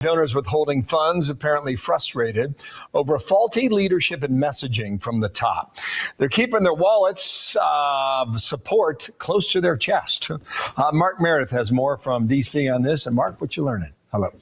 Donors withholding funds apparently frustrated over faulty leadership and messaging from the top. They're keeping their wallets of support close to their chest. Mark Meredith has more from D.C. on this. And Mark, what you learning? Hello.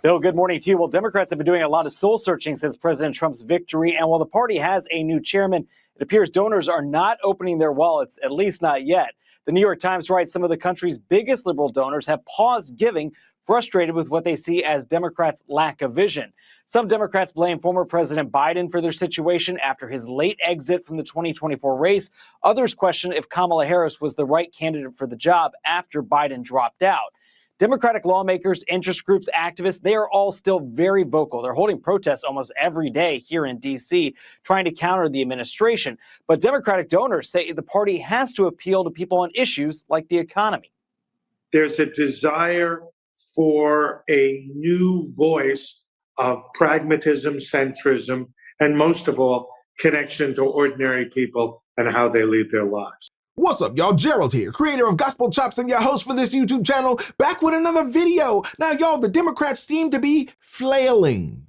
Bill, good morning to you. Well, Democrats have been doing a lot of soul searching since President Trump's victory. And while the party has a new chairman, it appears donors are not opening their wallets, at least not yet. The New York Times writes some of the country's biggest liberal donors have paused giving, frustrated with what they see as Democrats' lack of vision. Some Democrats blame former President Biden for their situation after his late exit from the 2024 race. Others question if Kamala Harris was the right candidate for the job after Biden dropped out. Democratic lawmakers, interest groups, activists, they are all still very vocal. They're holding protests almost every day here in D.C., trying to counter the administration. But Democratic donors say the party has to appeal to people on issues like the economy. There's a desire for a new voice of pragmatism, centrism, and most of all, connection to ordinary people and how they lead their lives. What's up, y'all? Gerald here, creator of Gospel Chops and your host for this YouTube channel, back with another video. Now, y'all, the Democrats seem to be failing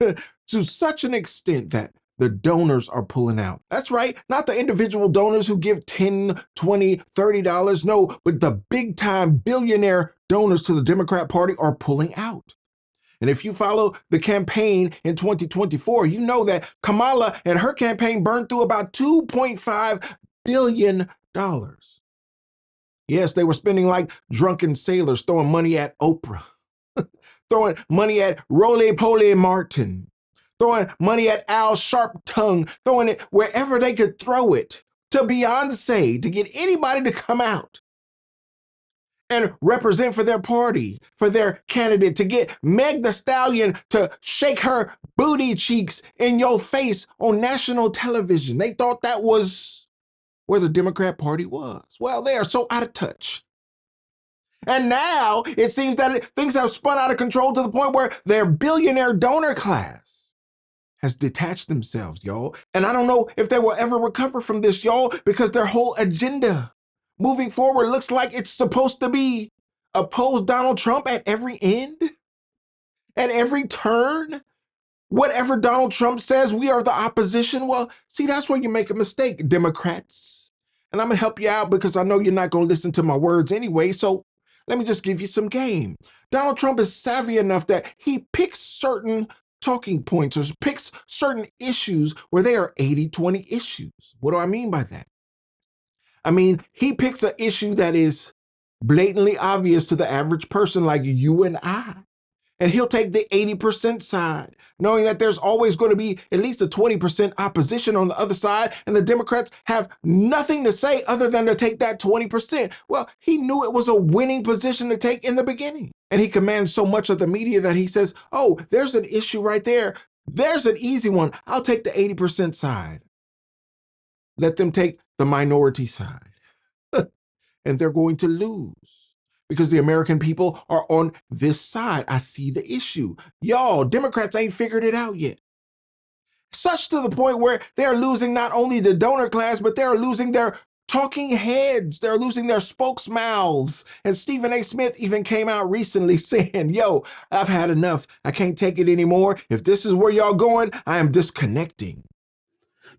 to such an extent that the donors are pulling out. That's right, not the individual donors who give $10, $20, $30, no, but the big-time billionaire donors to the Democrat Party are pulling out. And if you follow the campaign in 2024, you know that Kamala and her campaign burned through about $2.5 billion. Yes, they were spending like drunken sailors, throwing money at Oprah, throwing money at Roly-Poly Martin, throwing money at Al Sharptongue, throwing it wherever they could throw it, to Beyonce, to get anybody to come out and represent for their party, for their candidate, to get Meg Thee Stallion to shake her booty cheeks in your face on national television. They thought that was where the Democrat Party was. Well, they are so out of touch. And now it seems that things have spun out of control to the point where their billionaire donor class has detached themselves, y'all. And I don't know if they will ever recover from this, y'all, because their whole agenda moving forward looks like it's supposed to be oppose Donald Trump at every end, at every turn. Whatever Donald Trump says, we are the opposition. Well, see, that's where you make a mistake, Democrats. And I'm going to help you out because I know you're not going to listen to my words anyway. So let me just give you some game. Donald Trump is savvy enough that he picks certain talking points or picks certain issues where they are 80-20 issues. What do I mean by that? I mean, he picks an issue that is blatantly obvious to the average person like you and I. And he'll take the 80% side, knowing that there's always going to be at least a 20% opposition on the other side, and the Democrats have nothing to say other than to take that 20%. Well, he knew it was a winning position to take in the beginning. And he commands so much of the media that he says, oh, there's an issue right there. There's an easy one. I'll take the 80% side. Let them take the minority side. And they're going to lose because the American people are on this side. I see the issue. Y'all, Democrats ain't figured it out yet. Such to the point where they're losing not only the donor class, but they're losing their talking heads. They're losing their spokesmouths. And Stephen A. Smith even came out recently saying, yo, I've had enough. I can't take it anymore. If this is where y'all going, I am disconnecting.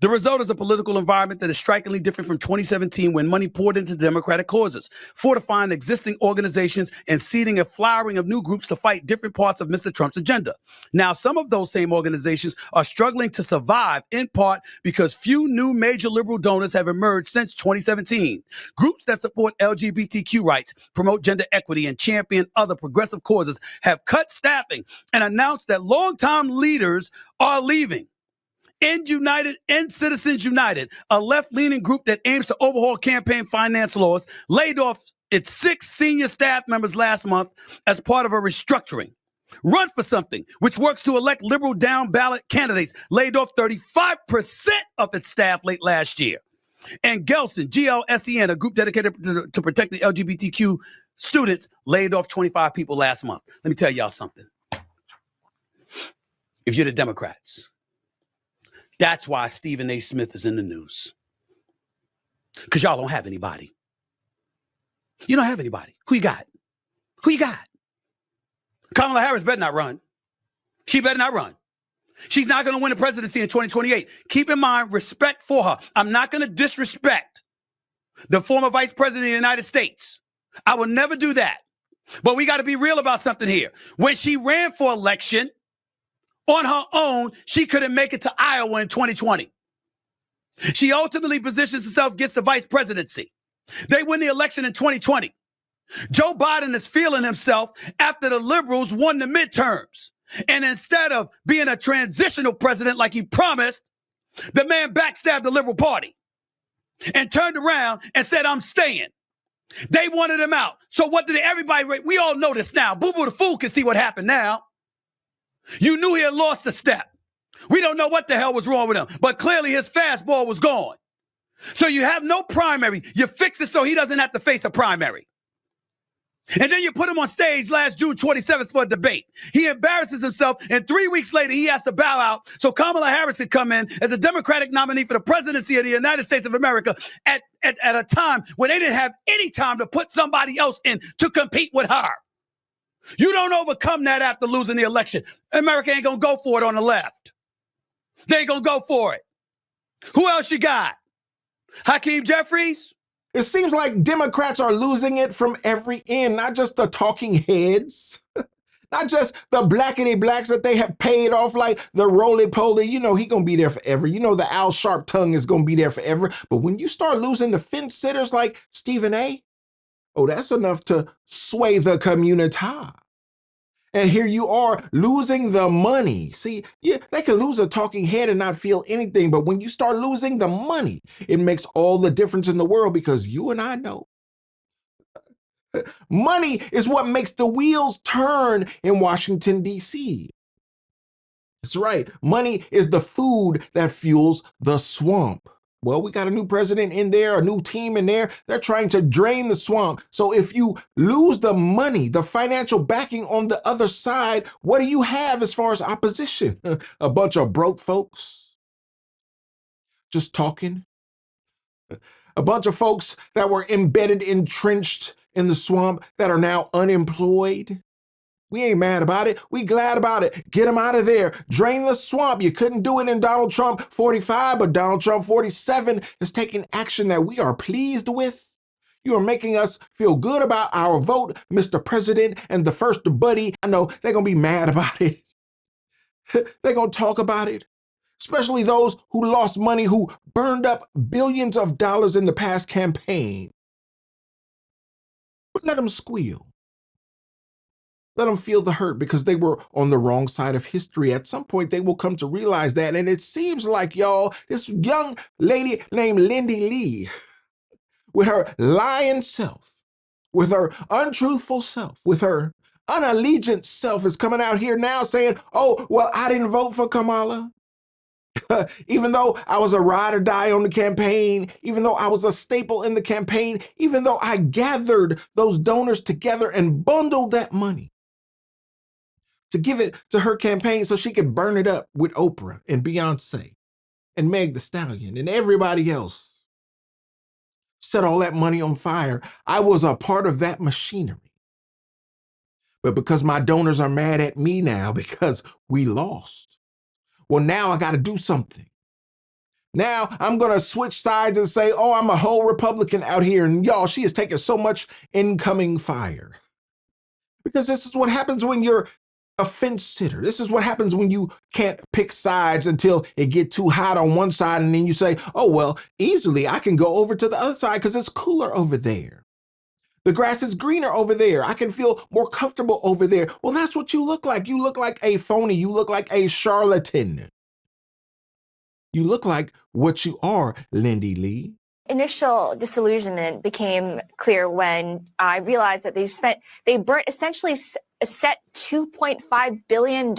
The result is a political environment that is strikingly different from 2017 when money poured into Democratic causes, fortifying existing organizations and seeding a flowering of new groups to fight different parts of Mr. Trump's agenda. Now, some of those same organizations are struggling to survive in part because few new major liberal donors have emerged since 2017. Groups that support LGBTQ rights, promote gender equity, and champion other progressive causes have cut staffing and announced that longtime leaders are leaving. End Citizens United, a left-leaning group that aims to overhaul campaign finance laws, laid off its 6 senior staff members last month as part of a restructuring. Run for Something, which works to elect liberal down-ballot candidates, laid off 35% of its staff late last year. And Gelsen, GLSEN, a group dedicated to protect the LGBTQ students, laid off 25 people last month. Let me tell y'all something. If you're the Democrats, that's why Stephen A. Smith is in the news. Because y'all don't have anybody. You don't have anybody. Who you got? Who you got? Kamala Harris better not run. She better not run. She's not going to win the presidency in 2028. Keep in mind, respect for her. I'm not going to disrespect the former vice president of the United States. I will never do that. But we got to be real about something here. When she ran for election on her own, she couldn't make it to Iowa in 2020. She ultimately positions herself against the vice presidency. They win the election in 2020. Joe Biden is feeling himself after the liberals won the midterms. And instead of being a transitional president like he promised, the man backstabbed the Liberal Party and turned around and said, I'm staying. They wanted him out. So what did everybody, we all know this now. Boo Boo the Fool can see what happened now. You knew he had lost a step. We don't know what the hell was wrong with him, but clearly his fastball was gone. So you have no primary. You fix it so he doesn't have to face a primary. And then you put him on stage last June 27th for a debate. He embarrasses himself, and 3 weeks later, he has to bow out so Kamala Harris could come in as a Democratic nominee for the presidency of the United States of America at a time when they didn't have any time to put somebody else in to compete with her. You don't overcome that after losing the election. America ain't going to go for it on the left. They ain't going to go for it. Who else you got? Hakeem Jeffries? It seems like Democrats are losing it from every end, not just the talking heads, not just the blackity blacks that they have paid off like the roly-poly. You know, he going to be there forever. You know, the Al Sharpton is going to be there forever. But when you start losing the fence sitters like Stephen A., oh, that's enough to sway the community. And here you are losing the money. See, yeah, they can lose a talking head and not feel anything. But when you start losing the money, it makes all the difference in the world, because you and I know money is what makes the wheels turn in Washington, D.C. That's right. Money is the food that fuels the swamp. Well, we got a new president in there, a new team in there. They're trying to drain the swamp. So if you lose the money, the financial backing on the other side, what do you have as far as opposition? A bunch of broke folks just talking. A bunch of folks that were embedded, entrenched in the swamp that are now unemployed. We ain't mad about it. We glad about it. Get them out of there. Drain the swamp. You couldn't do it in Donald Trump 45, but Donald Trump 47 is taking action that we are pleased with. You are making us feel good about our vote, Mr. President, and the first buddy. I know they're going to be mad about it. They're going to talk about it, especially those who lost money, who burned up billions of dollars in the past campaign. But let them squeal. Let them feel the hurt, because they were on the wrong side of history. At some point, they will come to realize that. And it seems like, y'all, this young lady named Lindy Lee, with her lying self, with her untruthful self, with her unallegiant self, is coming out here now saying, oh, well, I didn't vote for Kamala. Even though I was a ride or die on the campaign, even though I was a staple in the campaign, even though I gathered those donors together and bundled that money to give it to her campaign so she could burn it up with Oprah and Beyonce and Meg Thee Stallion and everybody else. Set all that money on fire. I was a part of that machinery. But because my donors are mad at me now because we lost, well, now I got to do something. Now I'm going to switch sides and say, oh, I'm a whole Republican out here. And y'all, she is taking so much incoming fire. Because this is what happens when you're a fence sitter. This is what happens when you can't pick sides until it get too hot on one side, and then you say, oh, well, easily I can go over to the other side because it's cooler over there. The grass is greener over there. I can feel more comfortable over there. Well, that's what you look like. You look like a phony. You look like a charlatan. You look like what you are, Lindy Lee. Initial disillusionment became clear when I realized that they burnt essentially set $2.5 billion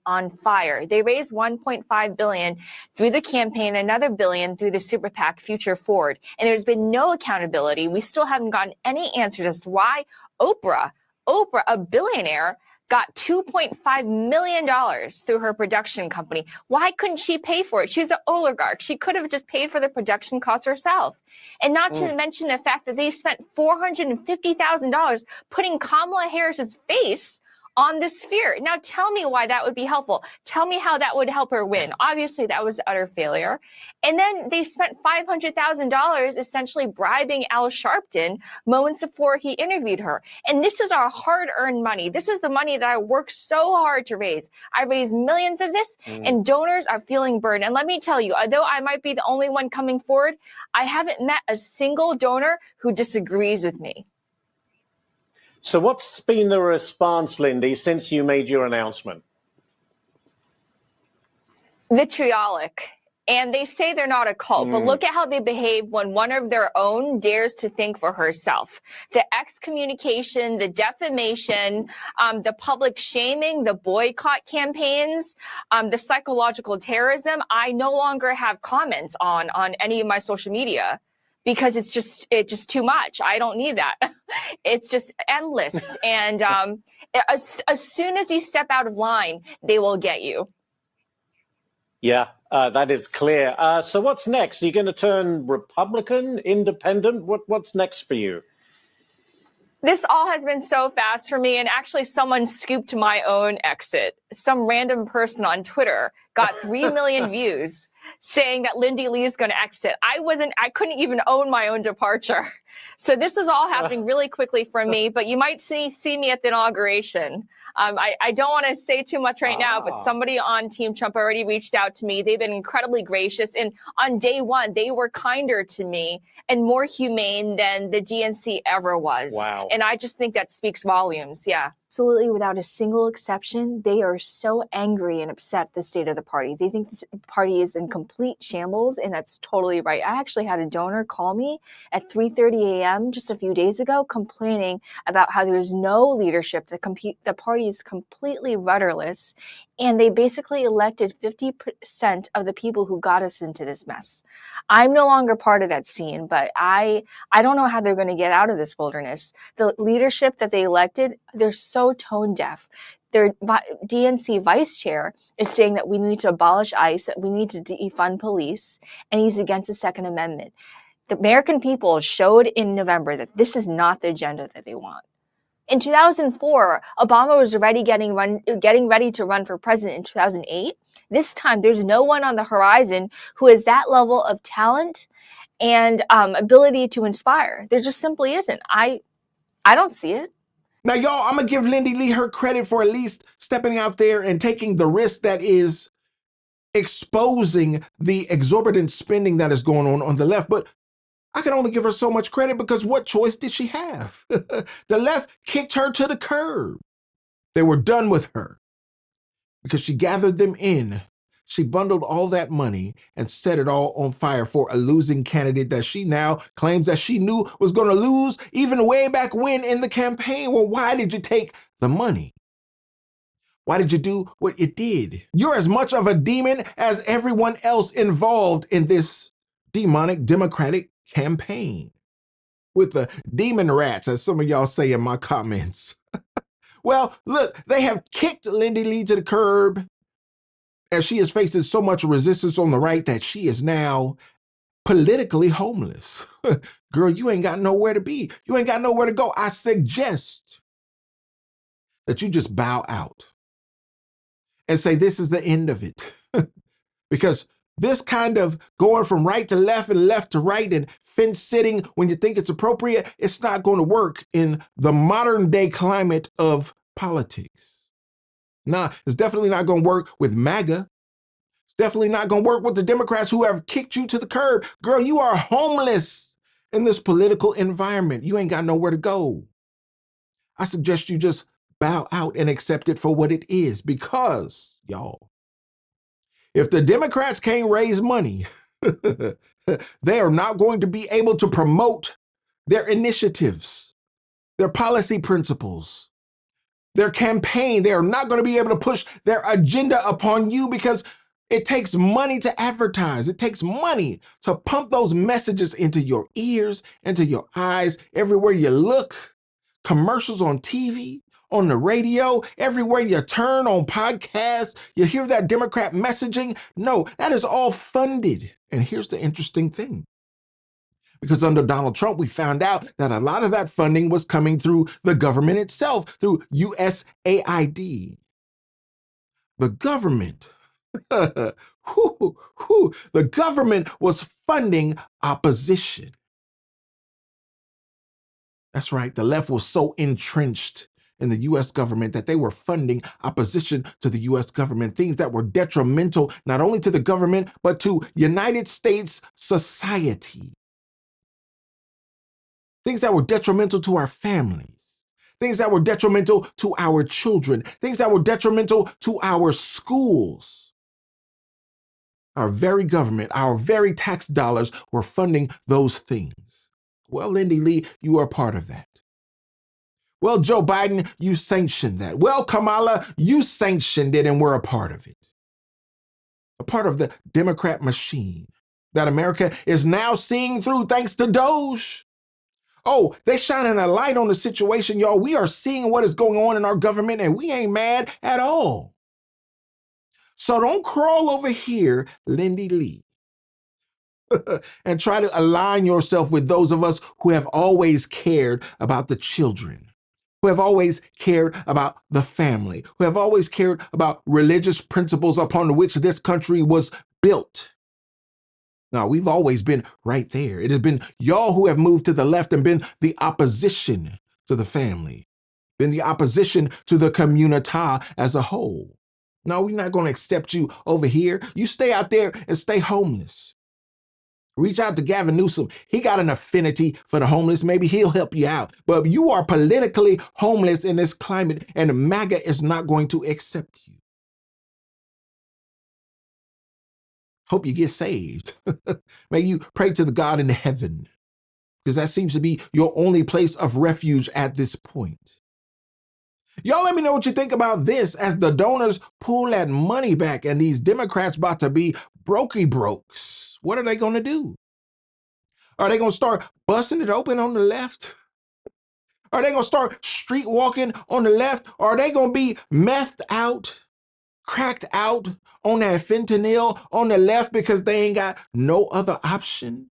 on fire. They raised $1.5 billion through the campaign, another billion through the super PAC Future Forward. And there's been no accountability. We still haven't gotten any answers as to why Oprah, a billionaire, got $2.5 million through her production company. Why couldn't she pay for it? She's an oligarch. She could have just paid for the production costs herself. And not to mention the fact that they spent $450,000 putting Kamala Harris's face on the sphere. Now tell me why that would be helpful. Tell me how that would help her win. Obviously, that was utter failure. And then they spent $500,000 essentially bribing Al Sharpton moments before he interviewed her. And this is our hard-earned money. This is the money that I worked so hard to raise. I raised millions of this, and donors are feeling burned. And let me tell you, although I might be the only one coming forward, I haven't met a single donor who disagrees with me. So what's been the response, Lindy, since you made your announcement? Vitriolic. And they say they're not a cult, but look at how they behave when one of their own dares to think for herself. The excommunication, the defamation, the public shaming, the boycott campaigns, the psychological terrorism. I no longer have comments on any of my social media because it's just too much. I don't need that. It's just endless. And as soon as you step out of line, they will get you. Yeah, that is clear. So what's next? Are you going to turn Republican, independent? What's next for you? This all has been so fast for me, and actually someone scooped my own exit. Some random person on Twitter got 3 million views saying that Lindy Lee is going to exit. I couldn't even own my own departure. So this is all happening really quickly for me, but you might see me at the inauguration. I don't want to say too much right now, but somebody on Team Trump already reached out to me. They've been incredibly gracious. And on day one, they were kinder to me and more humane than the DNC ever was. Wow. And I just think that speaks volumes. Yeah. Absolutely, without a single exception, they are so angry and upset at the state of the party. They think the party is in complete shambles, and that's totally right. I actually had a donor call me at 3:30 a.m. just a few days ago complaining about how there's no leadership. The party is completely rudderless, and they basically elected 50% of the people who got us into this mess. I'm no longer part of that scene, but I don't know how they're going to get out of this wilderness. The leadership that they elected, they're so tone deaf. Their DNC vice chair is saying that we need to abolish ICE, that we need to defund police, and he's against the Second Amendment. The American people showed in November that this is not the agenda that they want. In 2004, Obama was already getting ready to run for president in 2008. This time, there's no one on the horizon who has that level of talent and ability to inspire. There just simply isn't. I don't see it. Now, y'all, I'm going to give Lindy Lee her credit for at least stepping out there and taking the risk that is exposing the exorbitant spending that is going on the left. But I can only give her so much credit because what choice did she have? The left kicked her to the curb. They were done with her because she gathered them in. She bundled all that money and set it all on fire for a losing candidate that she now claims that she knew was going to lose even way back when in the campaign. Well, why did you take the money? Why did you do what you did? You're as much of a demon as everyone else involved in this demonic Democratic campaign. With the demon rats, as some of y'all say in my comments. Well, look, they have kicked Lindy Lee to the curb as she is facing so much resistance on the right that she is now politically homeless. Girl, you ain't got nowhere to be. You ain't got nowhere to go. I suggest that you just bow out and say this is the end of it. Because this kind of going from right to left and left to right and fence sitting when you think it's appropriate, it's not going to work in the modern day climate of politics. Nah, it's definitely not going to work with MAGA. It's definitely not going to work with the Democrats who have kicked you to the curb. Girl, you are homeless in this political environment. You ain't got nowhere to go. I suggest you just bow out and accept it for what it is because, y'all, if the Democrats can't raise money, they are not going to be able to promote their initiatives, their policy principles, their campaign. They are not going to be able to push their agenda upon you because it takes money to advertise. It takes money to pump those messages into your ears, into your eyes, everywhere you look. Commercials on TV, on the radio, everywhere you turn, on podcasts, you hear that Democrat messaging. No, that is all funded. And here's the interesting thing. Because under Donald Trump, we found out that a lot of that funding was coming through the government itself, through USAID. The government, the government was funding opposition. That's right. The left was so entrenched in the U.S. government that they were funding opposition to the U.S. government, things that were detrimental not only to the government, but to United States society. Things that were detrimental to our families, things that were detrimental to our children, things that were detrimental to our schools. Our very government, our very tax dollars were funding those things. Well, Lindy Lee, you are part of that. Well, Joe Biden, you sanctioned that. Well, Kamala, you sanctioned it and we're a part of it. A part of the Democrat machine that America is now seeing through thanks to Doge. Oh, they shining a light on the situation, y'all. We are seeing what is going on in our government and we ain't mad at all. So don't crawl over here, Lindy Lee, and try to align yourself with those of us who have always cared about the children, who have always cared about the family, who have always cared about religious principles upon which this country was built. Now, we've always been right there. It has been y'all who have moved to the left and been the opposition to the family, been the opposition to the community as a whole. No, we're not going to accept you over here. You stay out there and stay homeless. Reach out to Gavin Newsom. He got an affinity for the homeless. Maybe he'll help you out. But you are politically homeless in this climate, and MAGA is not going to accept you. Hope you get saved. May you pray to the God in heaven, because that seems to be your only place of refuge at this point. Y'all let me know what you think about this as the donors pull that money back and these Democrats about to be brokey brokes. What are they going to do? Are they going to start busting it open on the left? Are they going to start street walking on the left? Or are they going to be methed out, cracked out on that fentanyl on the left because they ain't got no other option?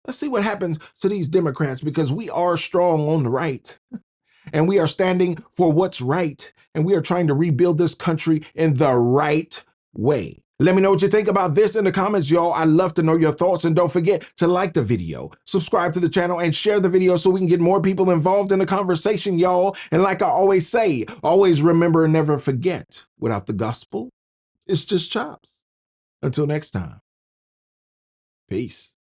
Let's see what happens to these Democrats, because we are strong on the right. And we are standing for what's right. And we are trying to rebuild this country in the right way. Let me know what you think about this in the comments, y'all. I'd love to know your thoughts. And don't forget to like the video, subscribe to the channel, and share the video so we can get more people involved in the conversation, y'all. And like I always say, always remember and never forget, without the gospel, it's just chops. Until next time, peace.